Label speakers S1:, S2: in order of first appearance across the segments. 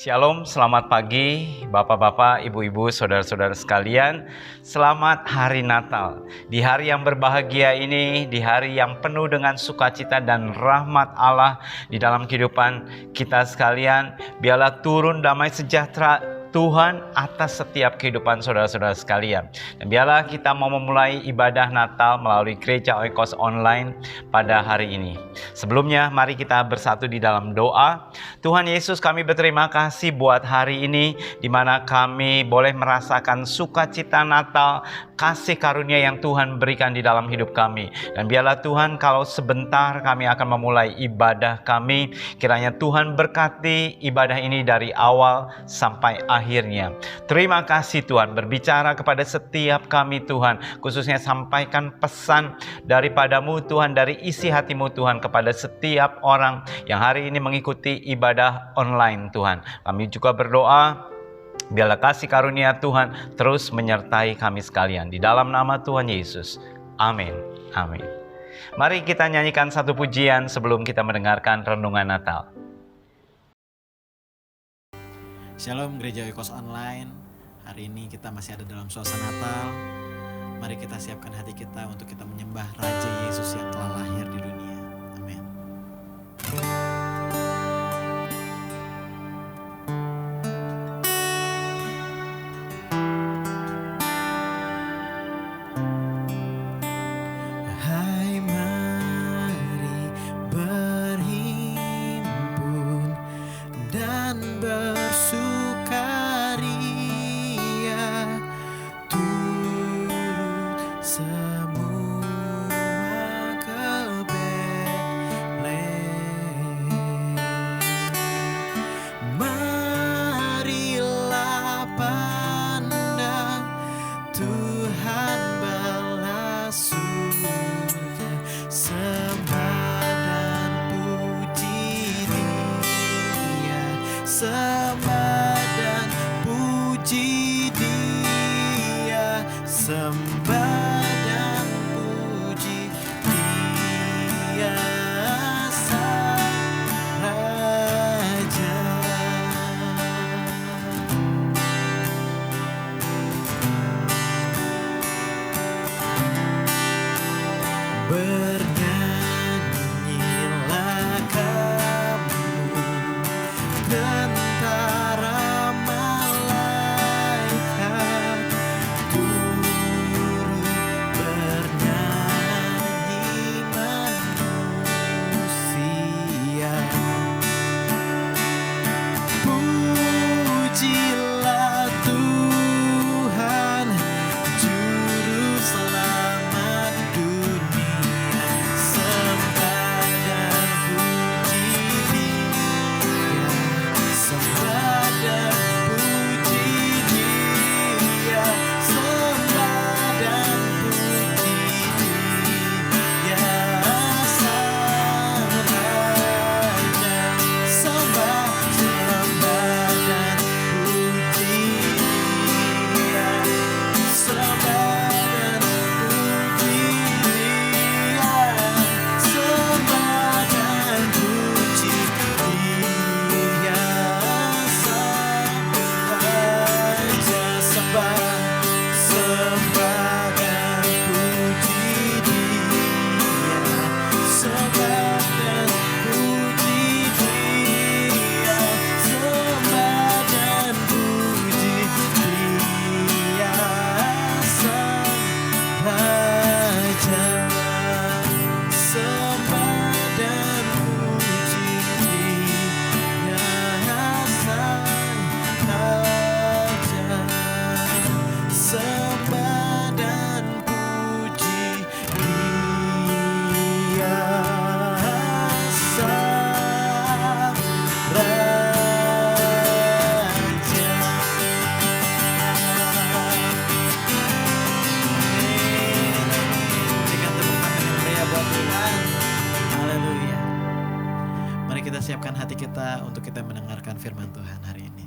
S1: Shalom, selamat pagi Bapak-bapak, Ibu-ibu, saudara-saudara sekalian. Selamat hari Natal. Di hari yang berbahagia ini, di hari yang penuh dengan sukacita dan rahmat Allah di dalam kehidupan kita sekalian, biarlah turun damai sejahtera Tuhan atas setiap kehidupan saudara-saudara sekalian. Dan biarlah kita mau memulai ibadah Natal melalui gereja Oikos online pada hari ini. Sebelumnya, mari kita bersatu di dalam doa. Tuhan Yesus, kami berterima kasih buat hari ini, di mana kami boleh merasakan sukacita Natal, kasih karunia yang Tuhan berikan di dalam hidup kami. Dan biarlah Tuhan, kalau sebentar kami akan memulai ibadah kami, kiranya Tuhan berkati ibadah ini dari awal sampai akhirnya. Terima kasih Tuhan, berbicara kepada setiap kami Tuhan, khususnya sampaikan pesan daripadamu Tuhan, dari isi hatimu Tuhan, kepada setiap orang yang hari ini mengikuti ibadah online Tuhan. Kami juga berdoa, biarlah kasih karunia Tuhan terus menyertai kami sekalian. Di dalam nama Tuhan Yesus. Amin. Amin. Mari kita nyanyikan satu pujian sebelum kita mendengarkan renungan Natal.
S2: Shalom Gereja Oikos Online. Hari ini kita masih ada dalam suasana Natal. Mari kita siapkan hati kita untuk kita menyembah Raja Yesus yang telah lahir di dunia. Amin. Hai, mari berhimpun dan bersukaria, turut semua ke Betlehem. Marilah pandang Tuhan balas surga, sembah dan puji Dia, sembah dan puji Dia, sembah dan puji Dia, Sang Raja. Bernyanyilah kamu, tentara malaikat, turut kita untuk kita mendengarkan firman Tuhan hari ini.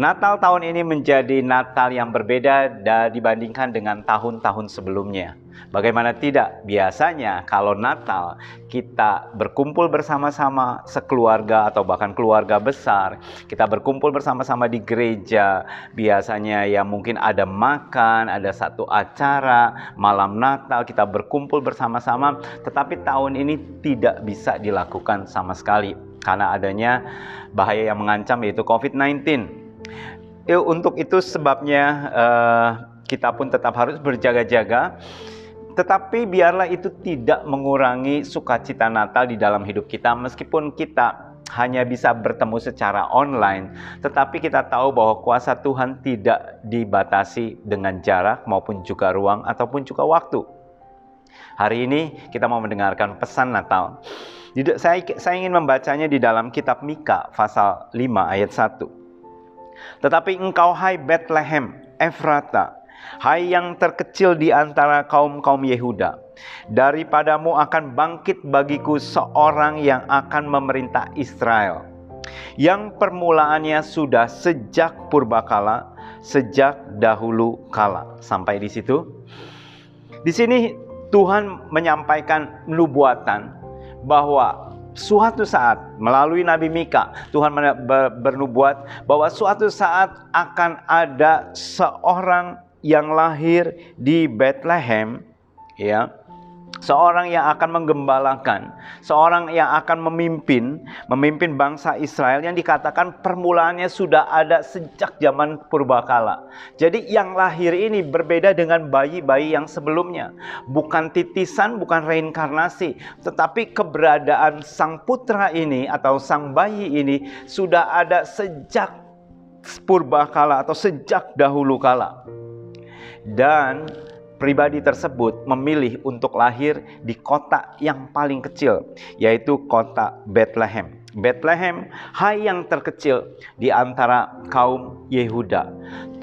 S1: Natal tahun ini menjadi Natal yang berbeda dibandingkan dengan tahun-tahun sebelumnya. Bagaimana tidak? Biasanya kalau Natal kita berkumpul bersama-sama sekeluarga atau bahkan keluarga besar. Kita berkumpul bersama-sama di gereja. Biasanya ya mungkin ada makan, ada satu acara malam Natal, kita berkumpul bersama-sama. Tetapi tahun ini tidak bisa dilakukan sama sekali karena adanya bahaya yang mengancam, yaitu COVID-19. Untuk itu sebabnya kita pun tetap harus berjaga-jaga. Tetapi biarlah itu tidak mengurangi sukacita Natal di dalam hidup kita. Meskipun kita hanya bisa bertemu secara online, tetapi kita tahu bahwa kuasa Tuhan tidak dibatasi dengan jarak maupun juga ruang ataupun juga waktu. Hari ini kita mau mendengarkan pesan Natal. Saya ingin membacanya di dalam kitab Mika pasal 5 ayat 1. Tetapi engkau, hai Bethlehem Efrata, hai yang terkecil di antara kaum-kaum Yehuda, daripadamu akan bangkit bagiku seorang yang akan memerintah Israel, yang permulaannya sudah sejak purbakala, sejak dahulu kala. Sampai di situ. Di sini Tuhan menyampaikan nubuatan bahwa suatu saat melalui Nabi Mika, Tuhan bernubuat bahwa suatu saat akan ada seorang yang lahir di Bethlehem, ya, seorang yang akan menggembalakan, seorang yang akan memimpin bangsa Israel yang dikatakan permulaannya sudah ada sejak zaman purbakala. Jadi yang lahir ini berbeda dengan bayi-bayi yang sebelumnya. Bukan titisan, bukan reinkarnasi, tetapi keberadaan sang putra ini atau sang bayi ini sudah ada sejak purbakala atau sejak dahulu kala. Dan pribadi tersebut memilih untuk lahir di kota yang paling kecil, yaitu kota Bethlehem. Bethlehem, hai yang terkecil di antara kaum Yehuda.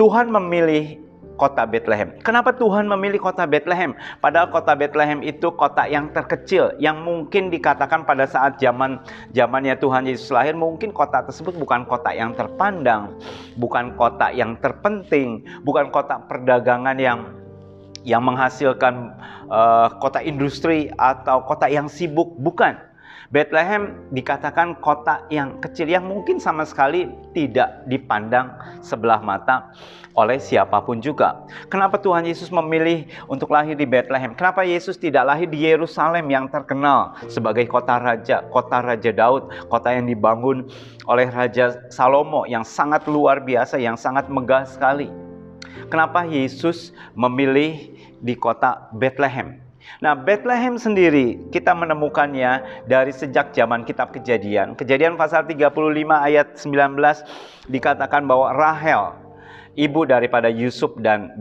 S1: Tuhan memilih kota Bethlehem. Kenapa Tuhan memilih kota Bethlehem? Padahal kota Bethlehem itu kota yang terkecil, yang mungkin dikatakan pada saat zamannya Tuhan Yesus lahir, mungkin kota tersebut bukan kota yang terpandang, bukan kota yang terpenting, bukan kota perdagangan yang menghasilkan kota industri atau kota yang sibuk, bukan. Bethlehem dikatakan kota yang kecil yang mungkin sama sekali tidak dipandang sebelah mata oleh siapapun juga. Kenapa Tuhan Yesus memilih untuk lahir di Bethlehem? Kenapa Yesus tidak lahir di Yerusalem yang terkenal sebagai kota Raja Daud, kota yang dibangun oleh Raja Salomo yang sangat luar biasa, yang sangat megah sekali? Kenapa Yesus memilih di kota Bethlehem? Nah, Bethlehem sendiri kita menemukannya dari sejak zaman kitab Kejadian. Kejadian pasal 35 ayat 19 dikatakan bahwa Rahel, ibu daripada Yusuf dan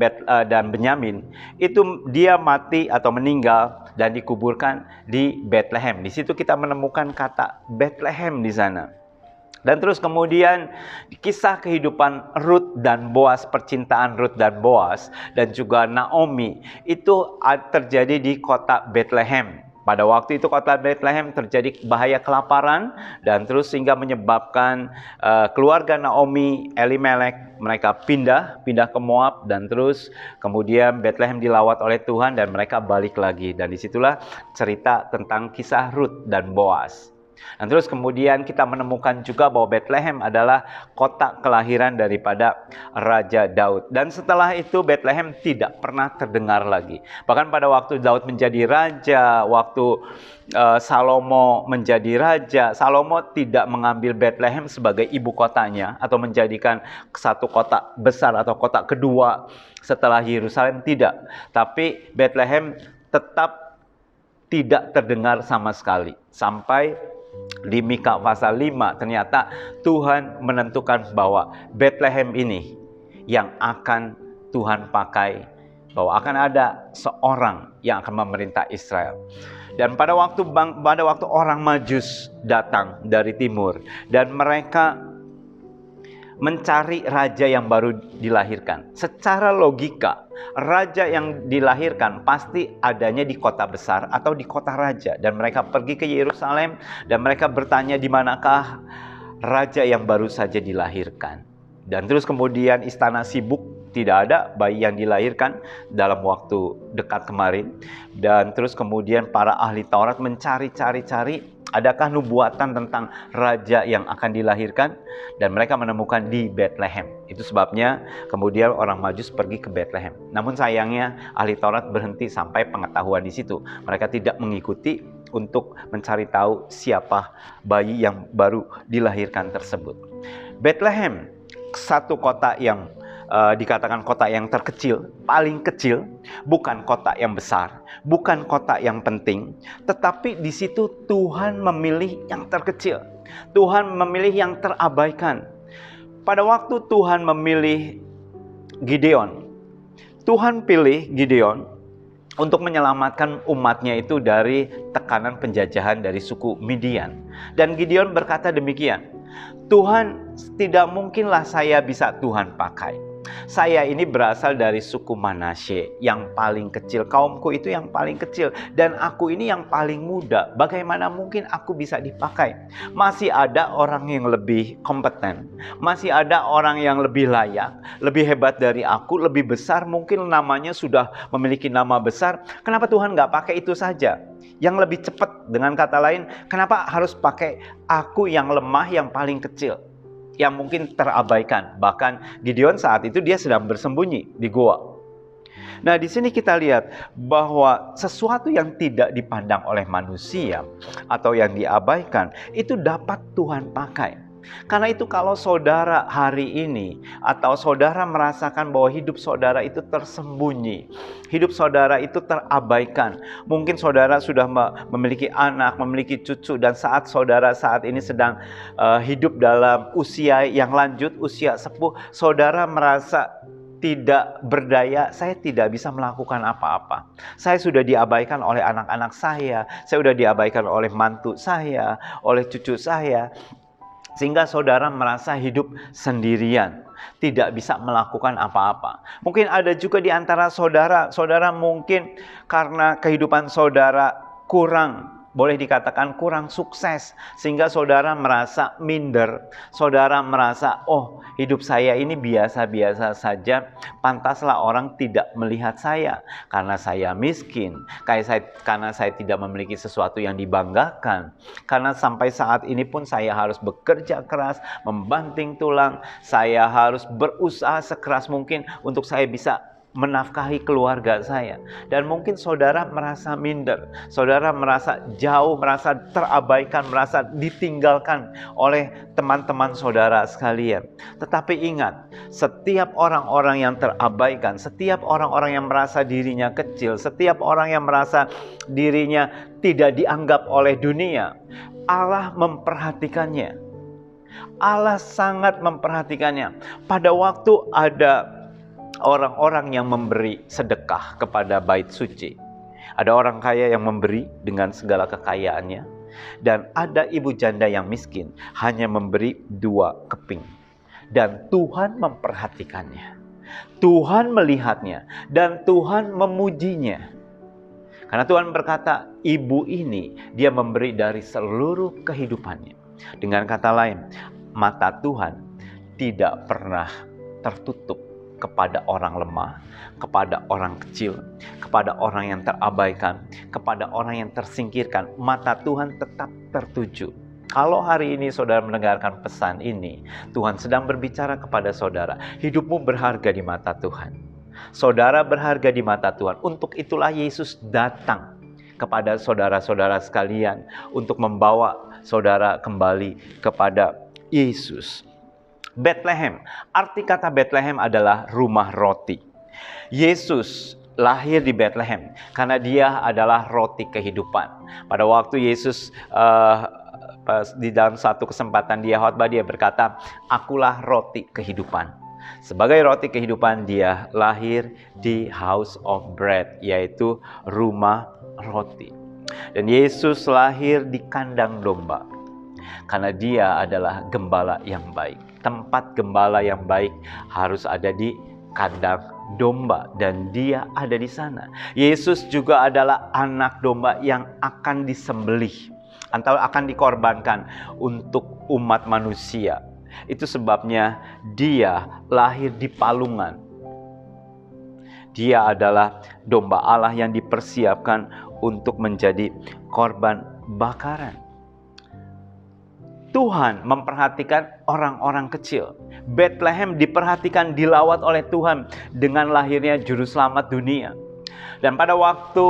S1: Benyamin, itu dia mati atau meninggal dan dikuburkan di Bethlehem. Di situ kita menemukan kata Bethlehem di sana. Dan terus kemudian kisah kehidupan Ruth dan Boas, percintaan Ruth dan Boas, dan juga Naomi itu terjadi di kota Bethlehem. Pada waktu itu kota Bethlehem terjadi bahaya kelaparan, dan terus sehingga menyebabkan keluarga Naomi, Elimelek, mereka pindah ke Moab, dan terus kemudian Bethlehem dilawat oleh Tuhan dan mereka balik lagi. Dan disitulah cerita tentang kisah Ruth dan Boas. Dan terus kemudian kita menemukan juga bahwa Bethlehem adalah kota kelahiran daripada Raja Daud. Dan setelah itu Bethlehem tidak pernah terdengar lagi. Bahkan pada waktu Daud menjadi raja, waktu Salomo menjadi raja, Salomo tidak mengambil Bethlehem sebagai ibu kotanya atau menjadikan satu kota besar atau kota kedua setelah Yerusalem, tidak. Tapi Bethlehem tetap tidak terdengar sama sekali. Sampai di Mika pasal 5 ternyata Tuhan menentukan bahwa Bethlehem ini yang akan Tuhan pakai, bahwa akan ada seorang yang akan memerintah Israel. Dan pada waktu orang Majus datang dari timur dan mereka mencari raja yang baru dilahirkan. Secara logika, raja yang dilahirkan pasti adanya di kota besar atau di kota raja. Dan mereka pergi ke Yerusalem dan mereka bertanya di manakah raja yang baru saja dilahirkan. Dan terus kemudian istana sibuk, tidak ada bayi yang dilahirkan dalam waktu dekat kemarin. Dan terus kemudian para ahli Taurat mencari-cari adakah nubuatan tentang raja yang akan dilahirkan, dan mereka menemukan di Bethlehem. Itu sebabnya kemudian orang Majus pergi ke Bethlehem. Namun sayangnya ahli Taurat berhenti sampai pengetahuan di situ. Mereka tidak mengikuti untuk mencari tahu siapa bayi yang baru dilahirkan tersebut. Bethlehem, satu kota yang dikatakan kota yang terkecil, paling kecil, bukan kota yang besar, bukan kota yang penting, tetapi di situ Tuhan memilih yang terkecil. Tuhan memilih yang terabaikan. Pada waktu Tuhan memilih Gideon, Tuhan pilih Gideon untuk menyelamatkan umatnya itu dari tekanan penjajahan dari suku Midian. Dan Gideon berkata demikian, Tuhan, tidak mungkinlah saya bisa Tuhan pakai. Saya ini berasal dari suku Manasye yang paling kecil. Kaumku itu yang paling kecil. Dan aku ini yang paling muda. Bagaimana mungkin aku bisa dipakai? Masih ada orang yang lebih kompeten. Masih ada orang yang lebih layak. Lebih hebat dari aku. Lebih besar. Mungkin namanya sudah memiliki nama besar. Kenapa Tuhan gak pakai itu saja? Yang lebih cepat. Dengan kata lain, kenapa harus pakai aku yang lemah, yang paling kecil, yang mungkin terabaikan? Bahkan Gideon saat itu dia sedang bersembunyi di goa. Nah, di sini kita lihat bahwa sesuatu yang tidak dipandang oleh manusia atau yang diabaikan itu dapat Tuhan pakai. Karena itu kalau saudara hari ini atau saudara merasakan bahwa hidup saudara itu tersembunyi, hidup saudara itu terabaikan. Mungkin saudara sudah memiliki anak, memiliki cucu, dan saat saudara saat ini sedang hidup dalam usia yang lanjut, usia sepuh, saudara merasa tidak berdaya, saya tidak bisa melakukan apa-apa. Saya sudah diabaikan oleh anak-anak saya sudah diabaikan oleh mantu saya, oleh cucu saya. Sehingga saudara merasa hidup sendirian, tidak bisa melakukan apa-apa. Mungkin ada juga di antara saudara mungkin karena kehidupan saudara boleh dikatakan kurang sukses, sehingga saudara merasa minder. Saudara merasa, oh, hidup saya ini biasa-biasa saja, pantaslah orang tidak melihat saya karena saya miskin, karena saya tidak memiliki sesuatu yang dibanggakan, karena sampai saat ini pun saya harus bekerja keras, membanting tulang, saya harus berusaha sekeras mungkin untuk saya bisa menafkahi keluarga saya. Dan mungkin saudara merasa minder, saudara merasa jauh, merasa terabaikan, merasa ditinggalkan oleh teman-teman saudara sekalian. Tetapi ingat, setiap orang-orang yang terabaikan, setiap orang-orang yang merasa dirinya kecil, setiap orang yang merasa dirinya tidak dianggap oleh dunia, Allah memperhatikannya. Allah sangat memperhatikannya. Pada waktu ada orang-orang yang memberi sedekah kepada bait suci, ada orang kaya yang memberi dengan segala kekayaannya, dan ada ibu janda yang miskin hanya memberi 2 keping. Dan Tuhan memperhatikannya, Tuhan melihatnya, dan Tuhan memujinya. Karena Tuhan berkata, ibu ini dia memberi dari seluruh kehidupannya. Dengan kata lain, mata Tuhan tidak pernah tertutup kepada orang lemah, kepada orang kecil, kepada orang yang terabaikan, kepada orang yang tersingkirkan. Mata Tuhan tetap tertuju. Kalau hari ini saudara mendengarkan pesan ini, Tuhan sedang berbicara kepada saudara, hidupmu berharga di mata Tuhan. Saudara berharga di mata Tuhan. Untuk itulah Yesus datang kepada saudara-saudara sekalian untuk membawa saudara kembali kepada Yesus. Bethlehem, arti kata Bethlehem adalah rumah roti. Yesus lahir di Bethlehem karena dia adalah roti kehidupan. Pada waktu Yesus di dalam satu kesempatan dia khotbah, dia berkata, "Akulah roti kehidupan." Sebagai roti kehidupan, dia lahir di House of Bread, yaitu rumah roti. Dan Yesus lahir di kandang domba karena dia adalah gembala yang baik. Tempat gembala yang baik harus ada di kandang domba, dan dia ada di sana. Yesus juga adalah anak domba yang akan disembelih atau akan dikorbankan untuk umat manusia. Itu sebabnya dia lahir di palungan. Dia adalah domba Allah yang dipersiapkan untuk menjadi korban bakaran. Tuhan memperhatikan orang-orang kecil. Bethlehem diperhatikan, dilawat oleh Tuhan dengan lahirnya juru selamat dunia. Dan pada waktu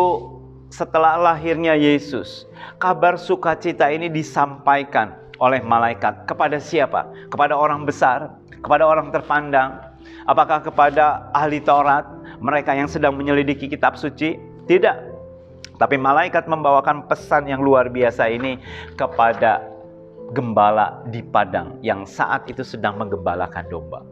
S1: setelah lahirnya Yesus, kabar sukacita ini disampaikan oleh malaikat kepada siapa? Kepada orang besar, kepada orang terpandang. Apakah kepada ahli Taurat, mereka yang sedang menyelidiki kitab suci? Tidak. Tapi malaikat membawakan pesan yang luar biasa ini kepada gembala di padang yang saat itu sedang menggembalakan domba.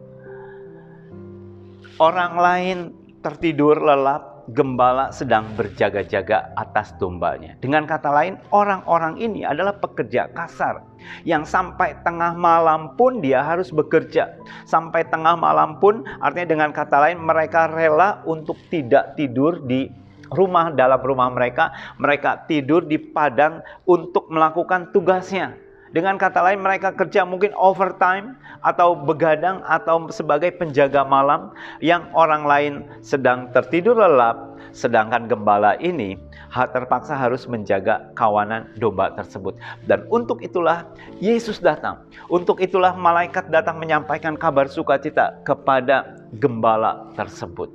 S1: Orang lain tertidur lelap, gembala sedang berjaga-jaga atas dombanya. Dengan kata lain, orang-orang ini adalah pekerja kasar yang sampai tengah malam pun dia harus bekerja. Sampai tengah malam pun, artinya dengan kata lain, mereka rela untuk tidak tidur di rumah, dalam rumah mereka. Mereka tidur di padang untuk melakukan tugasnya. Dengan kata lain, mereka kerja mungkin overtime atau begadang atau sebagai penjaga malam yang orang lain sedang tertidur lelap, sedangkan gembala ini terpaksa harus menjaga kawanan domba tersebut. Dan untuk itulah Yesus datang. Untuk itulah malaikat datang menyampaikan kabar sukacita kepada gembala tersebut.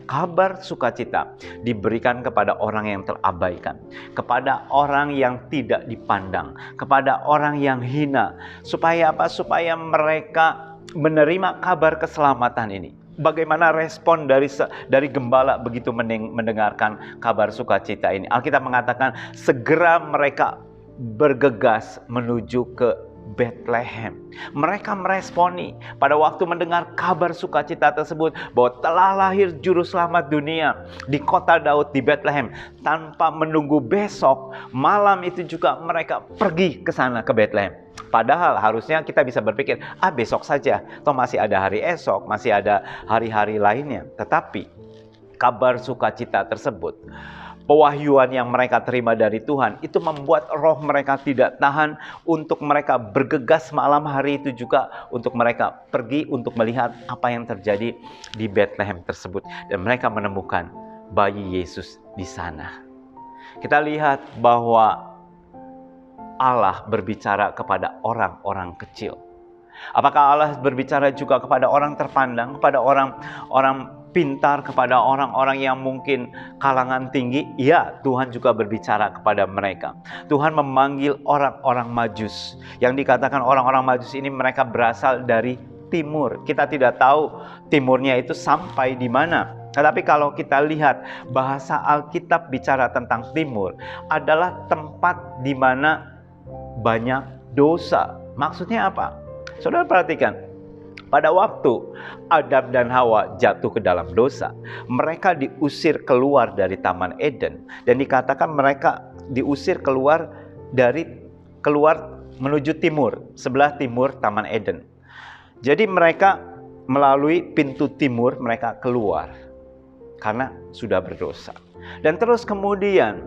S1: Kabar sukacita diberikan kepada orang yang terabaikan, kepada orang yang tidak dipandang, kepada orang yang hina. Supaya apa? Supaya mereka menerima kabar keselamatan ini. Bagaimana respon dari gembala begitu mendengarkan kabar sukacita ini? Alkitab mengatakan segera mereka bergegas menuju ke Bethlehem. Mereka meresponi pada waktu mendengar kabar sukacita tersebut bahwa telah lahir juru selamat dunia di kota Daud di Bethlehem. Tanpa menunggu besok malam itu juga mereka pergi ke sana, ke Bethlehem. Padahal harusnya kita bisa berpikir, besok saja, toh masih ada hari esok, masih ada hari-hari lainnya. Tetapi kabar sukacita tersebut, pewahyuan yang mereka terima dari Tuhan, itu membuat roh mereka tidak tahan untuk mereka bergegas malam hari itu juga untuk mereka pergi untuk melihat apa yang terjadi di Bethlehem tersebut. Dan mereka menemukan bayi Yesus di sana. Kita lihat bahwa Allah berbicara kepada orang-orang kecil. Apakah Allah berbicara juga kepada orang terpandang, kepada orang pintar, kepada orang-orang yang mungkin kalangan tinggi? Ya, Tuhan juga berbicara kepada mereka. Tuhan memanggil orang-orang Majus. Yang dikatakan orang-orang Majus ini mereka berasal dari timur. Kita tidak tahu timurnya itu sampai di mana. Tetapi kalau kita lihat bahasa Alkitab bicara tentang timur adalah tempat di mana banyak dosa. Maksudnya apa? Saudara perhatikan, pada waktu Adam dan Hawa jatuh ke dalam dosa, mereka diusir keluar dari Taman Eden. Dan dikatakan mereka diusir keluar menuju timur, sebelah timur Taman Eden. Jadi mereka melalui pintu timur mereka keluar karena sudah berdosa. Dan terus kemudian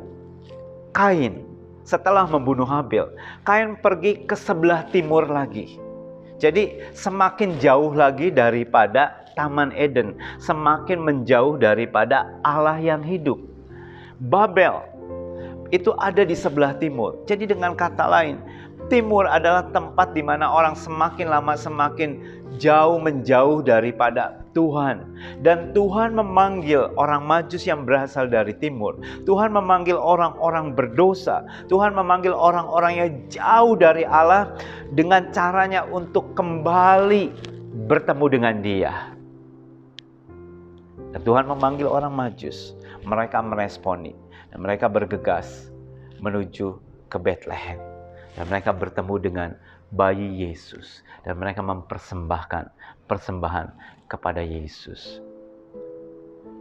S1: Kain setelah membunuh Habil, Kain pergi ke sebelah timur lagi. Jadi semakin jauh lagi daripada Taman Eden, semakin menjauh daripada Allah yang hidup. Babel itu ada di sebelah timur. Jadi dengan kata lain, timur adalah tempat di mana orang semakin lama semakin jauh menjauh daripada Tuhan. Dan Tuhan memanggil orang Majus yang berasal dari timur. Tuhan memanggil orang-orang berdosa. Tuhan memanggil orang-orang yang jauh dari Allah dengan caranya untuk kembali bertemu dengan Dia. Dan Tuhan memanggil orang Majus. Mereka meresponi dan mereka bergegas menuju ke Bethlehem. Dan mereka bertemu dengan bayi Yesus. Dan mereka mempersembahkan persembahan kepada Yesus.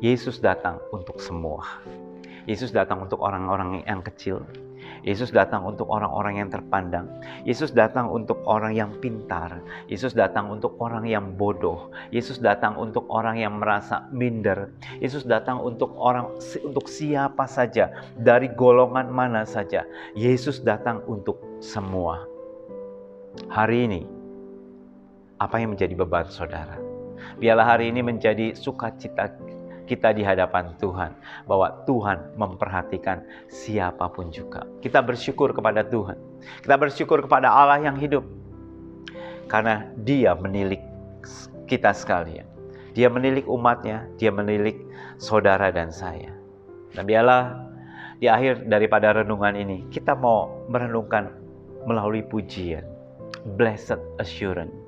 S1: Yesus datang untuk semua. Yesus datang untuk orang-orang yang kecil. Yesus datang untuk orang-orang yang terpandang. Yesus datang untuk orang yang pintar. Yesus datang untuk orang yang bodoh. Yesus datang untuk orang yang merasa minder. Yesus datang untuk siapa saja, dari golongan mana saja. Yesus datang untuk semua. Hari ini, apa yang menjadi beban saudara? Biarlah hari ini menjadi sukacita kita di hadapan Tuhan, bahwa Tuhan memperhatikan siapapun juga. Kita bersyukur kepada Tuhan. Kita bersyukur kepada Allah yang hidup. Karena Dia menilik kita sekalian. Dia menilik umatnya, Dia menilik saudara dan saya. Dan biarlah di akhir daripada renungan ini, kita mau merenungkan melalui pujian. Blessed Assurance.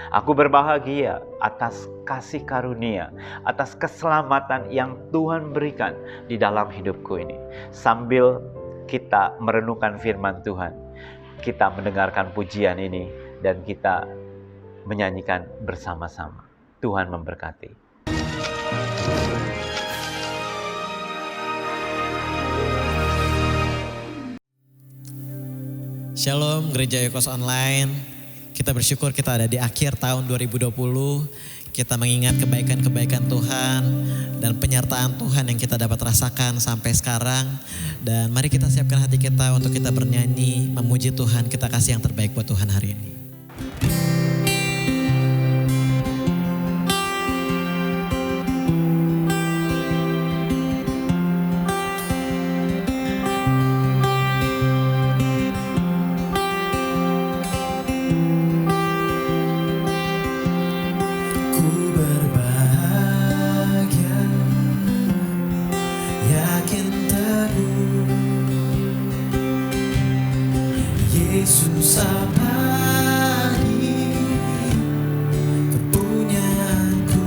S1: Aku berbahagia atas kasih karunia, atas keselamatan yang Tuhan berikan di dalam hidupku ini. Sambil kita merenungkan firman Tuhan, kita mendengarkan pujian ini dan kita menyanyikan bersama-sama. Tuhan memberkati.
S2: Shalom Gereja Oikos Online. Kita bersyukur kita ada di akhir tahun 2020. Kita mengingat kebaikan-kebaikan Tuhan dan penyertaan Tuhan yang kita dapat rasakan sampai sekarang. Dan mari kita siapkan hati kita untuk kita bernyanyi, memuji Tuhan. Kita kasih yang terbaik buat Tuhan hari ini.
S3: Yesus abadi kepunyaanku,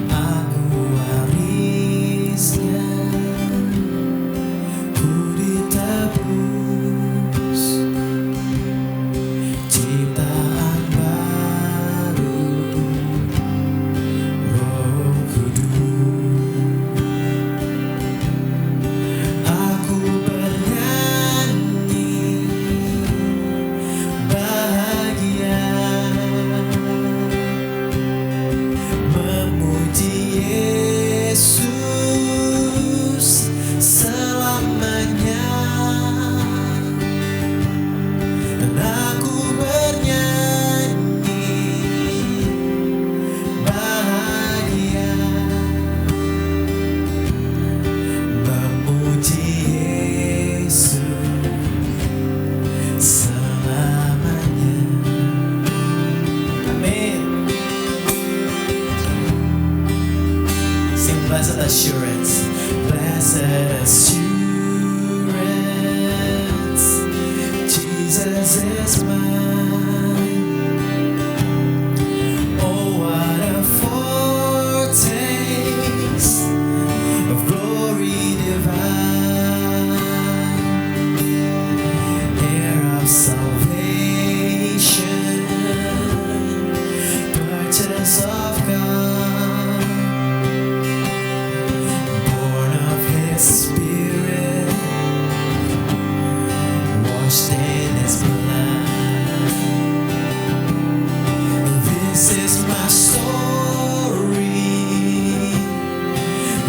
S3: aku warisnya, ku ditebus, ciptaan baru, Roh Kudus. Aku bahagia memuji Yesus selamanya. Dan aku bernyanyi bahagia memuji Yesus selamanya. Amin. Sing blessed assurance, blessed assurance, Jesus is mine. Oh, what a foretaste of glory divine, heir of salvation, purchase of God, born of His Spirit, washed in His blood. This is my story,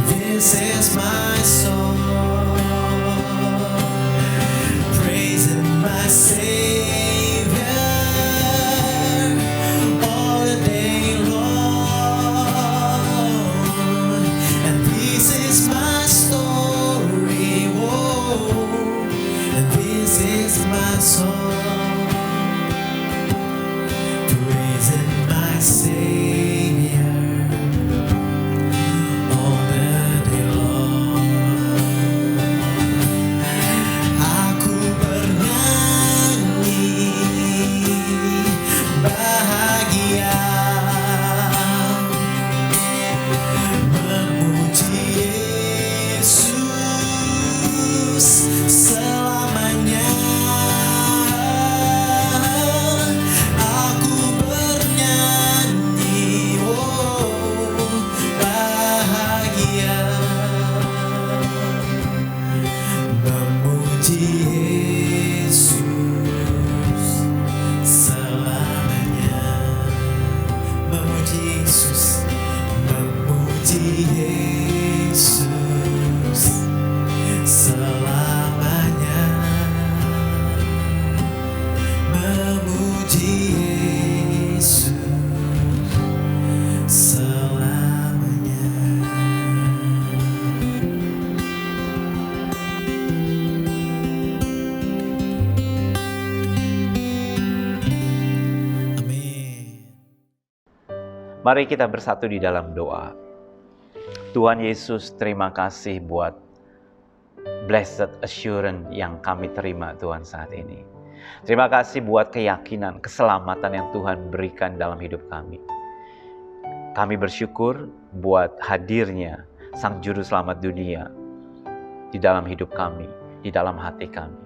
S3: this is my song, praising my Savior all the day long. And this is my story, whoa, is my song, praising my Savior all the day long. Aku bernyanyi bahagia, memuji Yesus selamanya. Aku bernyanyi, oh bahagia, memuji Yesus selamanya. Memuji Yesus, memuji Yesus selamanya. Memuji Yesus selamanya. Amin.
S1: Mari kita bersatu di dalam doa. Tuhan Yesus, terima kasih buat blessed assurance yang kami terima Tuhan saat ini. Terima kasih buat keyakinan, keselamatan yang Tuhan berikan dalam hidup kami. Kami bersyukur buat hadirnya Sang Juru Selamat dunia di dalam hidup kami, di dalam hati kami.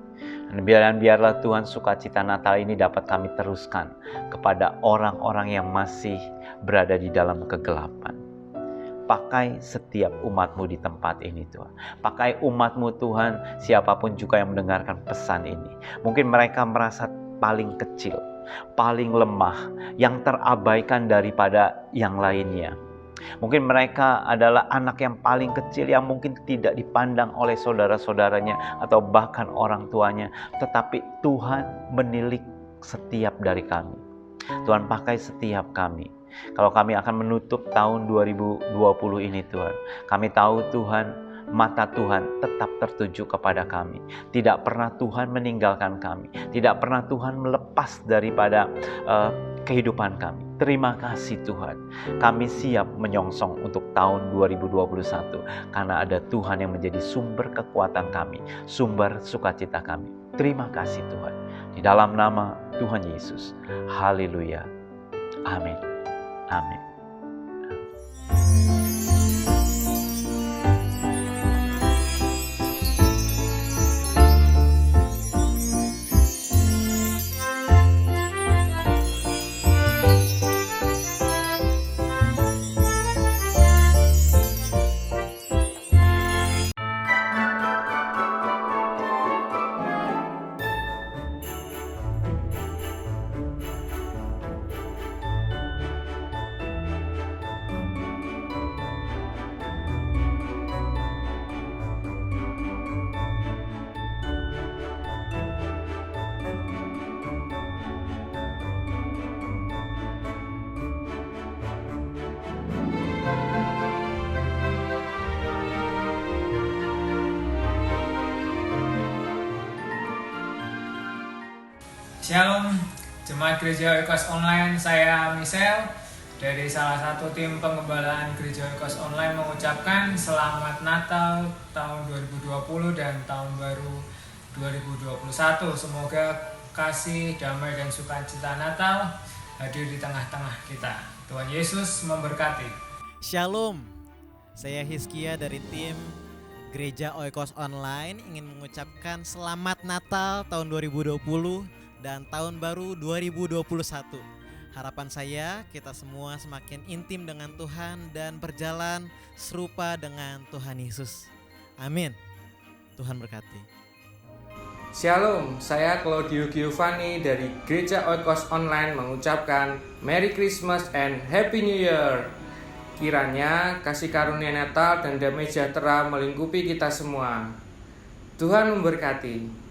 S1: Dan biarlah Tuhan sukacita Natal ini dapat kami teruskan kepada orang-orang yang masih berada di dalam kegelapan. Pakai setiap umat-Mu di tempat ini Tuhan. Pakai umat-Mu Tuhan, siapapun juga yang mendengarkan pesan ini. Mungkin mereka merasa paling kecil, paling lemah, yang terabaikan daripada yang lainnya. Mungkin mereka adalah anak yang paling kecil yang mungkin tidak dipandang oleh saudara-saudaranya atau bahkan orang tuanya. Tetapi Tuhan menilik setiap dari kami. Tuhan pakai setiap kami. Kalau kami akan menutup tahun 2020 ini Tuhan, kami tahu Tuhan, mata Tuhan tetap tertuju kepada kami. Tidak pernah Tuhan meninggalkan kami. Tidak pernah Tuhan melepas daripada kehidupan kami. Terima kasih Tuhan. Kami siap menyongsong untuk tahun 2021 karena ada Tuhan yang menjadi sumber kekuatan kami, sumber sukacita kami. Terima kasih Tuhan. Di dalam nama Tuhan Yesus. Haleluya. Amin. Amin.
S4: Shalom, Jemaat Gereja Oikos Online, saya Michelle dari salah satu tim pengembalaan Gereja Oikos Online mengucapkan Selamat Natal tahun 2020 dan Tahun Baru 2021. Semoga kasih, damai, dan sukacita Natal hadir di tengah-tengah kita. Tuhan Yesus memberkati.
S2: Shalom, saya Hizkia dari tim Gereja Oikos Online ingin mengucapkan Selamat Natal tahun 2020 dan Tahun Baru 2021. Harapan saya kita semua semakin intim dengan Tuhan dan berjalan serupa dengan Tuhan Yesus. Amin. Tuhan berkati.
S5: Shalom, saya Claudio Giovanni dari Gereja Oikos Online mengucapkan Merry Christmas and Happy New Year. Kiranya kasih karunia Natal dan damai sejahtera melingkupi kita semua. Tuhan memberkati.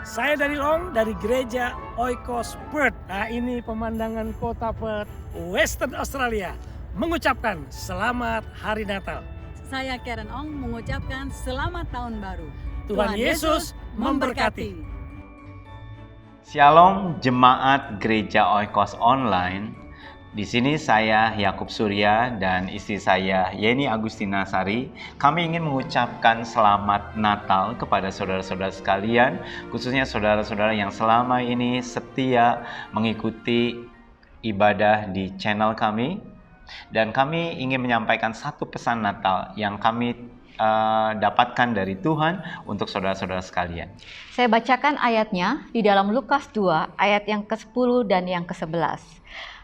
S6: Saya dari Long, dari Gereja Oikos Perth. Nah, ini pemandangan kota Perth, Western Australia. Mengucapkan Selamat Hari Natal.
S7: Saya Karen Ong mengucapkan Selamat Tahun Baru.
S6: Tuhan Yesus memberkati.
S1: Shalom jemaat Gereja Oikos Online. Di sini saya Yakub Surya dan istri saya Yeni Agustina Sari. Kami ingin mengucapkan selamat Natal kepada saudara-saudara sekalian, khususnya saudara-saudara yang selama ini setia mengikuti ibadah di channel kami. Dan kami ingin menyampaikan satu pesan Natal yang kami dapatkan dari Tuhan untuk saudara-saudara sekalian.
S7: Saya bacakan ayatnya di dalam Lukas 2 ayat yang ke-10 dan yang ke-11.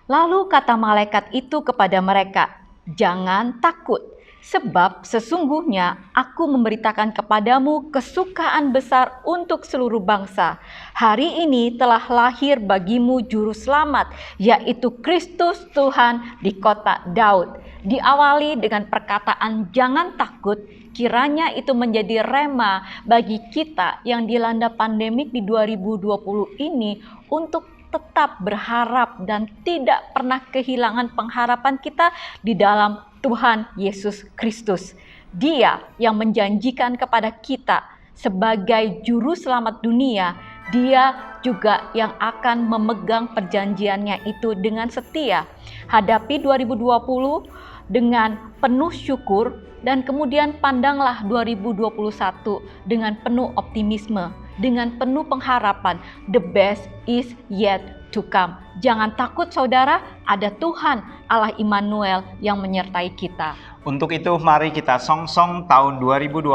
S7: Lalu kata malaikat itu kepada mereka, "Jangan takut, sebab sesungguhnya aku memberitakan kepadamu kesukaan besar untuk seluruh bangsa. Hari ini telah lahir bagimu juru selamat, yaitu Kristus Tuhan di kota Daud." Diawali dengan perkataan "jangan takut", kiranya itu menjadi rema bagi kita yang dilanda pandemik di 2020 ini untuk tetap berharap dan tidak pernah kehilangan pengharapan kita di dalam Tuhan Yesus Kristus. Dia yang menjanjikan kepada kita sebagai juru selamat dunia, Dia juga yang akan memegang perjanjiannya itu dengan setia. Hadapi 2020 dengan penuh syukur dan kemudian pandanglah 2021 dengan penuh optimisme, dengan penuh pengharapan. The best is yet to come. Jangan takut saudara, ada Tuhan Allah Immanuel yang menyertai kita.
S1: Untuk itu mari kita songsong tahun 2021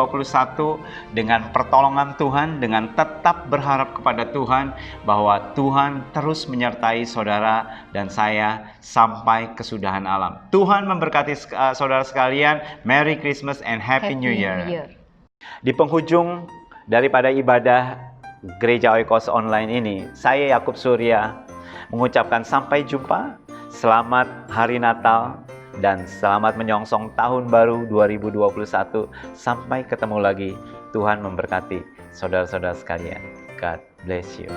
S1: dengan pertolongan Tuhan, dengan tetap berharap kepada Tuhan bahwa Tuhan terus menyertai saudara dan saya sampai kesudahan alam. Tuhan memberkati saudara sekalian. Merry Christmas and Happy New Year. Di penghujung daripada ibadah Gereja Oikos Online ini, saya Yakub Surya mengucapkan sampai jumpa, selamat Hari Natal, dan selamat menyongsong tahun baru 2021. Sampai ketemu lagi. Tuhan memberkati saudara-saudara sekalian. God bless you.